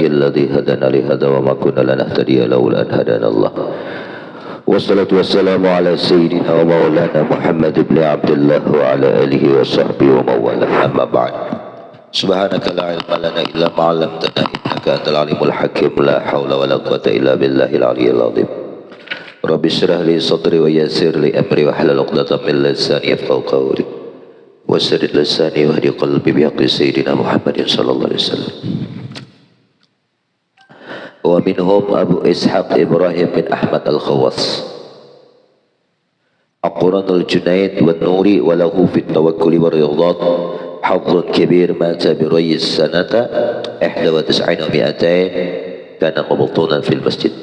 الذي هدانا لهذا وما كنا لنهتدي لولا أن هدانا الله والصلاة والسلام على سيدنا ومولانا محمد بن عبد الله وعلى آله وصحبه ومن والاه أما بعد سبحانك لا علم لنا إلا ما علمتنا إنك أنت العليم الحكيم لا حول ولا قوة إلا بالله العلي العظيم رب اشرح لي صدري ويسر لي أمري واحلل عقدة من لساني يفقهوا قولي وسدد لساني واهدي قلبي بحق سيدنا محمد صلى الله عليه وسلم. ومنهم أبو إسحاق إبراهيم بن أحمد الخواص أقرن الجنيد والنوري وله في التوكل والرياضات حظ كبير مات بري السنة 91 و200 كان مبطونا في المسجد.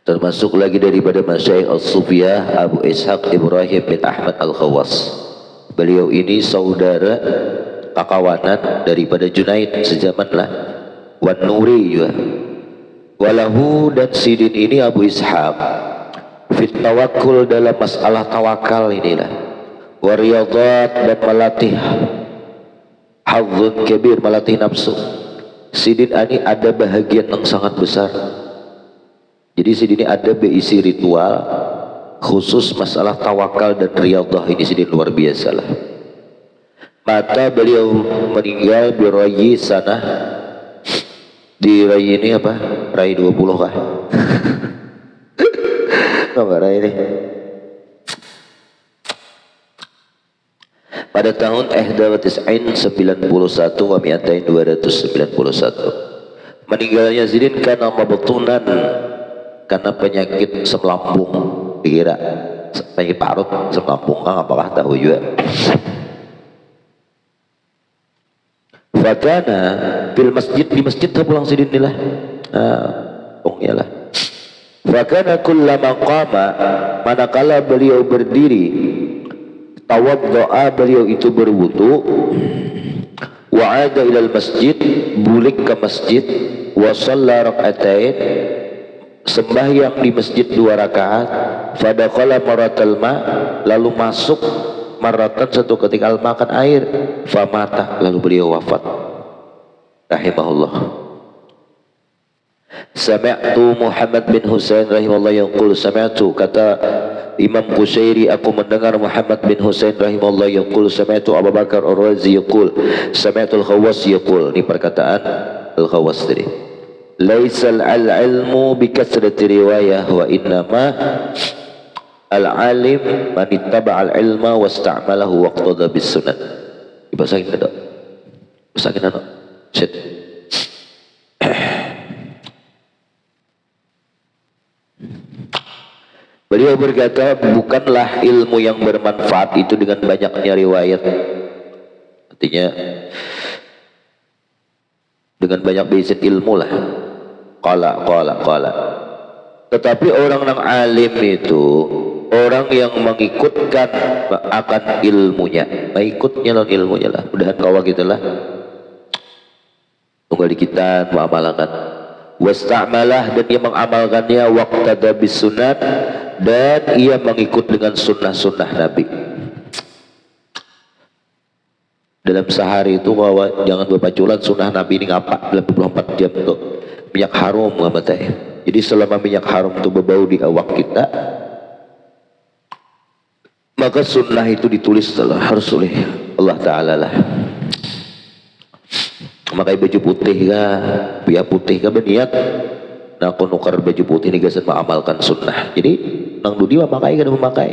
Termasuk lagi daripada Masyayikh As-Sufiyah Abu Ishaq Ibrahim bin Ahmad Al-Khawas. Beliau ini saudara kakawanan daripada Junaid sejaman lah. Wan Nuri juga. Walahu dan sidin ini Abu Ishaq fit tawakkul dalam masalah tawakal inilah. Wariyadat dan melatih hadzun kabir, melatih nafsu. Sidin ini ada bahagian yang sangat besar. Jadi sidin ini ada berisi ritual khusus masalah tawakal dan riyadah, ini sidin luar biasa lah. Mata beliau meninggal di Rayi sana. Di Rai ini apa? Rai 20 kah? Apa Rai ini? Pada tahun 91 wa 291. Meninggalnya Zidin karena mabtunan, karena penyakit asam lambung, dikira penyakit parut asam lambung, apakah tahu juga. Fakana fil masjid, di masjid pulang sidin inilah. Iyalah. Fakana kullama qama, manakala beliau berdiri, tawaddoa, beliau itu berwudu, wa'ada ilal masjid, bulik ke masjid, wa shalla rak'atain, sembahyang di masjid 2 rakaat, fadakhala maratal ma, lalu masuk maratan satu ketika makan air, famata, lalu beliau wafat rahimahullah. Sami'tu Muhammad bin Husain rahimahullah yaqul, sami'tu, kata Imam Qushairi, aku mendengar Muhammad bin Husain rahimahullah yaqul, sami'tu Abu Bakar Ar-Razi yaqul, sami'tu Al-Khawas yaqul. Ini perkataan Al-Khawas tadi. Laisal al-ilmu bi kasrati riwayah wa innama al-alim man ittaba al-ilma wasta'malahu waqtada bis sunnah. Dibasahin ada. Basahin ada. Set. Beliau berkata, bukanlah ilmu yang bermanfaat itu dengan banyaknya riwayat. Artinya dengan banyak basic ilmu lah. Qala. Tetapi orang yang alim itu orang yang mengikutkan akan ilmunya, mengikutnya lah ilmunya lah. Mudahan kawa kita lah tunggal di kita mengamalkan, wasta'malah, dan ia mengamalkannya, waqtada bis sunnah, dan ia mengikut dengan sunnah-sunnah Nabi. Dalam sehari itu bahwa jangan berpaculan sunnah Nabi ini ngapa 24 jam tuh minyak harum ngamatnya. Jadi selama minyak harum itu berbau di awak kita, maka sunnah itu ditulis harus oleh Allah Ta'ala lah. Makai baju putih kah, biar putih kah berniat nah aku nukar baju putih ini gasan mengamalkan sunnah. Jadi nang dudi memakai kan memakai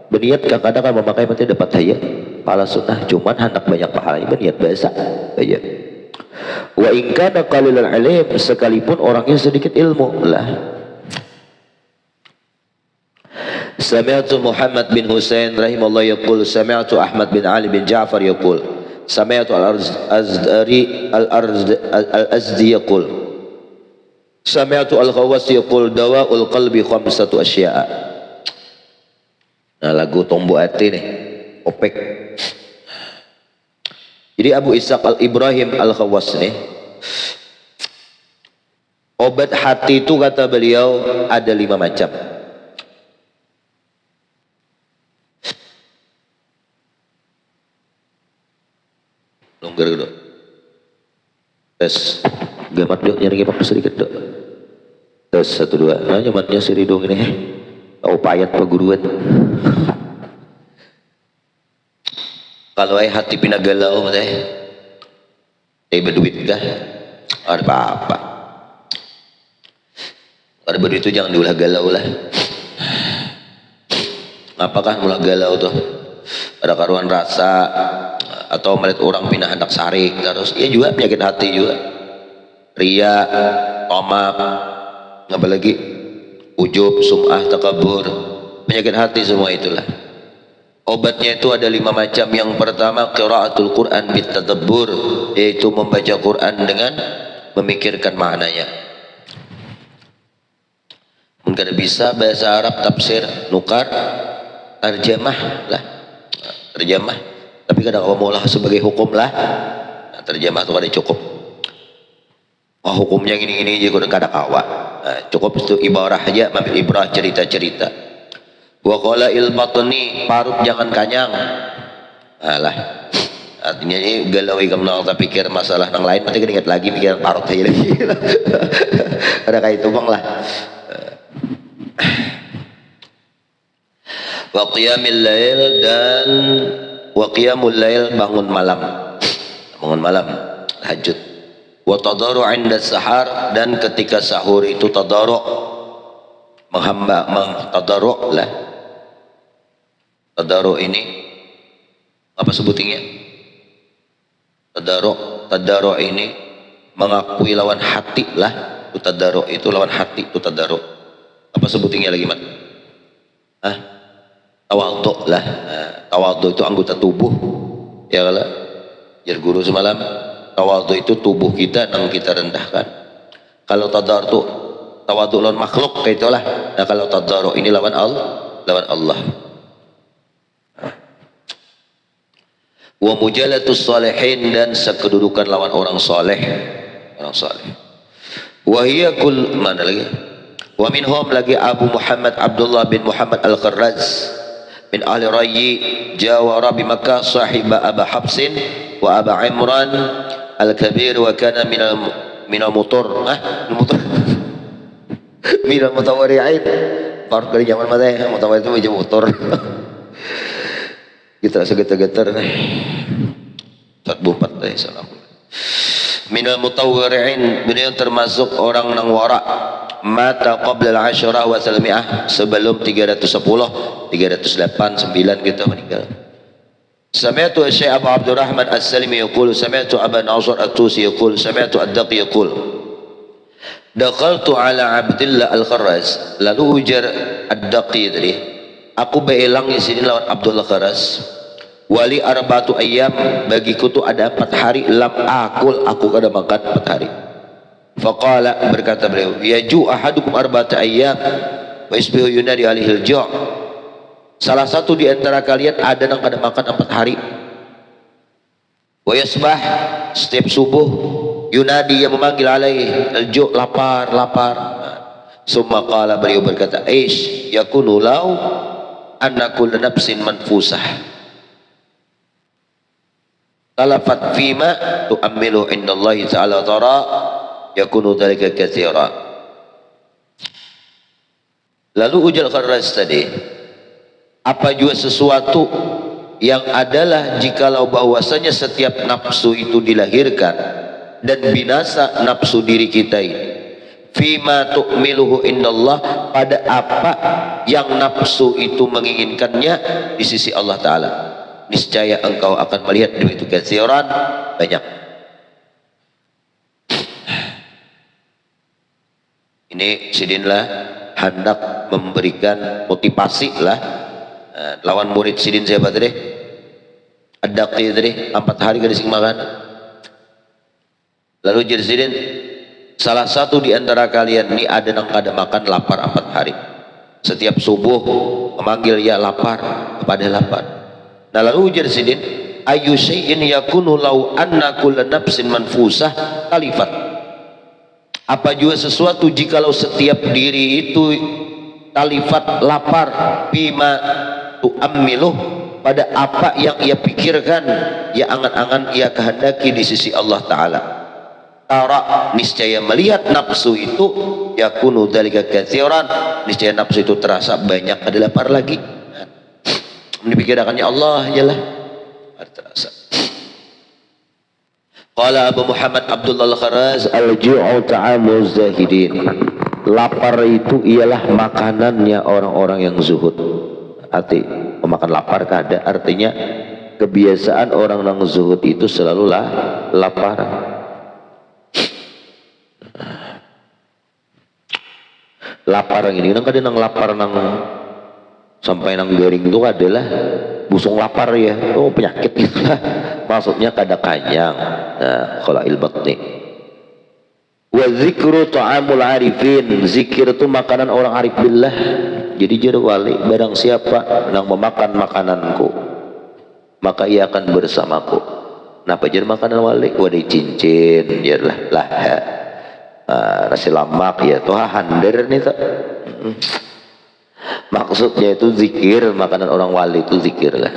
berniat kadang kan memakai mati dapat daya pahala sunnah, cuman hendak banyak pahalanya berniat biasa aja. Wa in kana qalilul ilm, sekalipun orangnya sedikit ilmu lah. Sami'tu Muhammad bin Husain rahimahullah yaqul, sami'tu Ahmad bin Ali bin Ja'far yaqul, sami'tu al-Azdi yaqul, sami'tu Al-Khawas yaqul, dawa'ul qalbi khamsatu asya'a. Nah, lagu Tombo Ati nih, Opek. Jadi Abu Ishaq Al-Ibrahim Al-Khawas nih, obat hati itu kata beliau ada 5 macam. Longgar gitu. Tes gamat dok nyari gamat sedikit dok. Tes 1 2. Nah nyamannya si Ridho ini. Tahu payat paguruan. Kalau hati pinagalau teh. Berduit dah. Ada apa-apa. Ada berduit itu jangan diulah galau lah. Apakah mulai galau tuh? Ada karuan rasa atau melihat orang pindah hendak sarik terus ya juga penyakit hati juga. Ria, tamak, apa lagi? Ujub, sum'ah, takabur, penyakit hati semua itulah. Obatnya itu ada 5 macam. Yang pertama qiraatul Quran bitadabbur, yaitu membaca Quran dengan memikirkan maknanya. Mungkin bisa bahasa Arab tafsir nukar terjemah lah, terjemah. Tapi kadang kamu lah sebagai hukum lah, nah, terjemah itu ada cukup. Oh hukumnya gini-gini aja kudu kada awak. Nah, cukup itu ibarah aja, ambil ibrah cerita-cerita. Wa qala il batni, parut jangan kanyang. Alah. Artinya ini galau ikam nang tak pikir masalah nang lain, nanti ingat lagi pikiran parut aja lagi. Ada kayak itu bang lah. Wa qiyamil lail dan wa qiyamul lail, bangun malam. Bangun malam, tahajud. Wa tadarru 'inda sahar, dan ketika sahur itu tadarru, tadarru lah. Tadarru ini apa sebutingnya? Tadarru ini mengakui lawan hati lah. Tadarru itu lawan hati, itu tadarru. Apa sebutingnya lagi, Mat? Hah? Tawadhu lah. Tawadhu itu anggota tubuh. Ya kalau jar guru semalam, tawadhu itu tubuh kita yang kita rendahkan. Kalau tawadhu lawan makhluk kayak itulah. Nah kalau tadarru ini lawan Allah, lawan Allah. Wa mujalatus salihin, dan sekedudukan lawan orang soleh, orang soleh. Wa hiya kul, mana lagi? Wa minhum lagi Abu Muhammad Abdullah bin Muhammad Al-Kharraz min ahli Rayyi jawara bi Makkah sahiba Aba Habsin wa Aba Imran Al-Kabir, wa kana minal mutur minal mutawari'in. Part dari zaman mata ya, mutawari itu baca motor. Kita segetar-getar nih. 44 deh salam. Minal mutawari'in, beliau termasuk orang nang wara. Mata qabla al-'asyrah wa salmi'ah, sebelum 310, 308, 9 kita meninggal. Sami'tu Syekh Abu Abdurrahman As-Salimi yaqul, sami'tu Abu Nasr At-Tusi yaqul, sami'tu Ad-Daqi yaqul, dakhaltu ala Abdillah Al-Kharraz, lalu ujar Ad-Daqi tadi, aku beelang di sini lawan Abdullah Kharraz. Wali arba'atu ayyam, bagiku tu ada 4 hari, lam akul, aku kada makan 4 hari. Faqala, berkata beliau, yaju ahadukum arba'ata ayyam wa isbihu yunadi alihil ju', salah satu di antara kalian ada yang kada makan 4 hari. Wa yasbah, setiap subuh, yunadi, yang memanggil alaihi al-ju', lapar, lapar. Summa qala, beliau berkata, aish yakunu law anna kulla nafsin manfusah talafat fima tu'ammilu indallahi ta'ala tara yakunu dhalika katsira. Lalu ujar Kharraz tadi, apa juga sesuatu yang adalah jikalau bahwasanya setiap nafsu itu dilahirkan dan binasa nafsu diri kita ini, fima tu'miluhu indallah, pada apa yang nafsu itu menginginkannya di sisi Allah Ta'ala, niscaya engkau akan melihat demikian katsiran, banyak. Ini sidinlah hendak memberikan motivasi lah. Lawan murid sidin siapa tadi? Ad-Daqi tadi, 4 hari kada sing makan. Lalu jadi sidin, salah satu di antara kalian ini ada yang kada makan lapar 4 hari. Setiap subuh memanggil ya lapar, kepada lapar. Nah lalu jadi sidin, ayu syai'in yakunu law anna kulla nafsin manfusah talifat. Apa juga sesuatu jikalau setiap diri itu talifat, lapar, bima tu'ammiluh, pada apa yang ia pikirkan, ya angan-angan ia kehendaki di sisi Allah Ta'ala. tara, niscaya melihat nafsu itu, yakunu dzalika katsiran, niscaya nafsu itu terasa banyak, ada lapar lagi. Dipikirkannya Allah ialah terasa. Qala Abu Muhammad Abdullah Al-Kharaz, al-ju'u ta'amuz zahidin. Lapar itu ialah makanannya orang-orang yang zuhud. Arti memakan lapar kada, artinya kebiasaan orang yang zuhud itu selalu lapar. Lapar yang ini kan kadang nang lapar nang sampai nang garing itu adalah busung lapar ya, oh penyakit gitu lah maksudnya kada kanyang. Nah, kalau ilbatni wa zikru ta'amul arifin, zikir itu makanan orang arif billah. Jadi jadi wali, barang siapa yang memakan makananku maka ia akan bersamaku. Napa jadi makanan wali? Wadah cincin jarlah lah nasi lamak ya tuh hander nih tak. Maksudnya itu zikir, makanan orang wali itu zikir lah.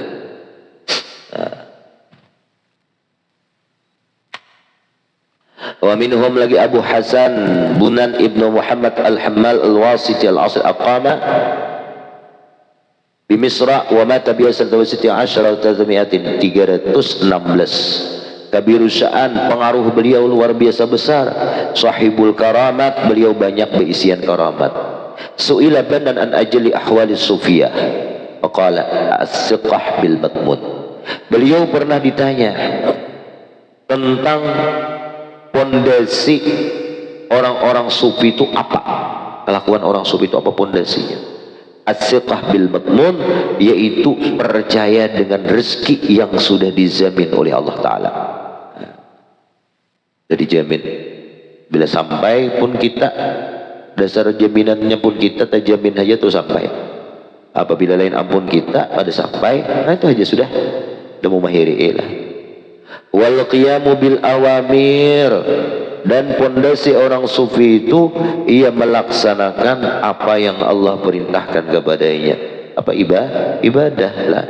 Wa minhum lagi Abu Hasan Bunan Ibnu Muhammad Al-Hammal Al-Wasiti Al-Asr aqama di Misra wa mata bi sanawati 10 316. Kabiru sya'an, pengaruh beliau luar biasa besar. Sahibul karamat, beliau banyak berisian karamat. Su'ila banan an ajli ahwali sufiyah faqala as-siqah bil matmun. Beliau pernah ditanya tentang pondasi orang-orang sufi itu apa, kelakuan orang sufi itu apa pondasinya. As-siqah bil matmun, yaitu percaya dengan rezeki yang sudah dijamin oleh Allah Ta'ala. Jadi jamin bila sampai pun kita, dasar jaminannya pun kita terjamin aja tuh sampai. Apabila lain ampun kita pada sampai, nah itu aja sudah mumahiri lah. Wal qiyamu bil awamir, dan pondasi orang sufi itu ia melaksanakan apa yang Allah perintahkan kepadanya. Apa ibadah lah.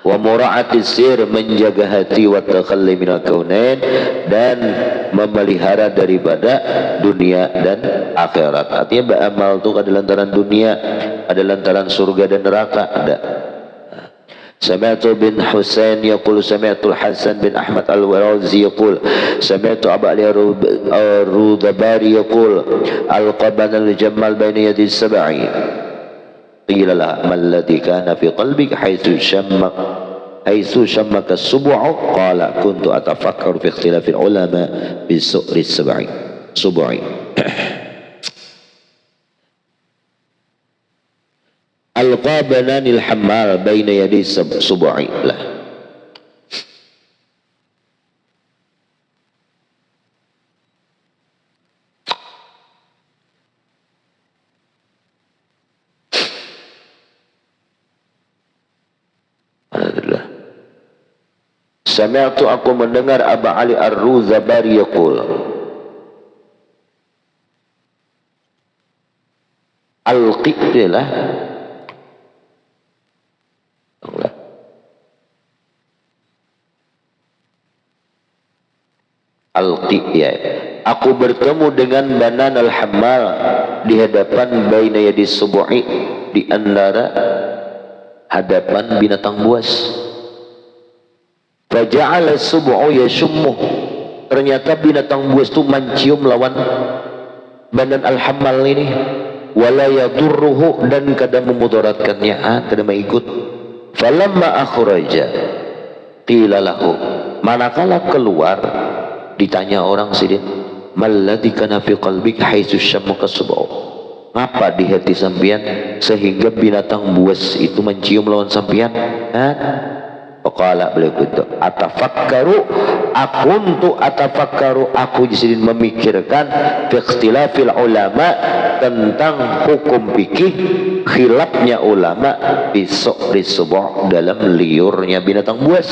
Wa mura'ati sir, menjaga hati, wa takhalli minal kaunain, dan memelihara daripada dunia dan akhirat. Artinya beramal itu ada lantaran dunia, ada lantaran surga dan neraka, ada. Sami'tu bin Husain yaqul sami'tu Hasan bin Ahmad Al-Warazi yaqul sami'tu Abu Ali Ar-Rudabari yaqul al-qabana al-jammal bayna yadi as-sab'i. Qila la ma alladhi kana fi qalbika haythu shammaka as-sub'u qala kuntu atafakkaru fi ikhtilafi al-ulama bi su'ri as-sab'i sub'i. Al-qabananil hammal baina yadi sub'i lah. Sami'tu, aku mendengar Abu Ali Ar-Ruzabari yaqul al-qiblah ya. Aku bertemu dengan Banan al-Hammal di hadapan baina yadi subu'i, di antara hadapan binatang buas. Faja'ala subu'u yashummuh, ternyata binatang buas itu mencium lawan Banan al-Hammal ini. Wala yadurruhu, dan kadang memudaratkannya, kadang mengikut. Falamma akhraja qila lahu, manakala keluar ditanya orang sidin, malladzi kana fi qalbika haitsu shammuka sub'u, ngapa di hati sampian sehingga binatang buas itu mencium lawan sampian? Qala, beliau itu atafakkaru, aku disini memikirkan fi ikhtilafil ulama, tentang hukum fikih khilafnya ulama besok disubh, dalam liurnya binatang buas.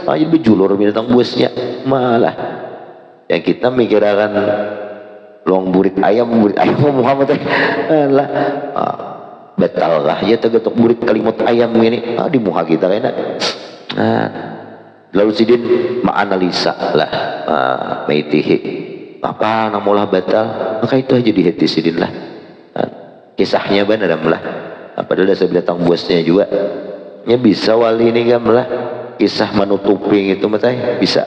Aja bejulur binatang buasnya, malah yang kita mikirkan luang burit ayam Muhammad lah betal lah ya tegetok burit kalimat ayam ini di muka kita kayaknya. lalu sidin ma'analisa lah maitihi apa namulah batal, maka itu aja dihati sidin lah. Kisahnya benar lah, padahal saya datang bosnya juga ya bisa wali ini kan lah kisah menutupi itu matanya bisa,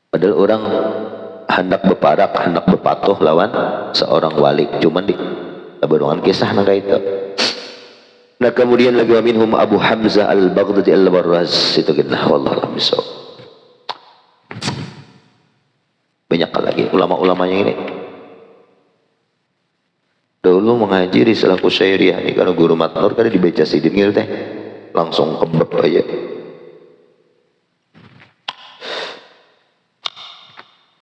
padahal orang hendak berparak hendak berpatuh lawan seorang wali, cuman di berhubungan kisah naga itu. Nah kemudian lagi minhum Abu Hamzah al-Baghdadi al-Barraz itu genah wallahu a'lam bishawab. Banyak lagi ulama-ulamanya ini. Dulu mengaji di selaku syairiah ini karena guru matnur kada dibaca sidin gitu teh langsung kebab aja.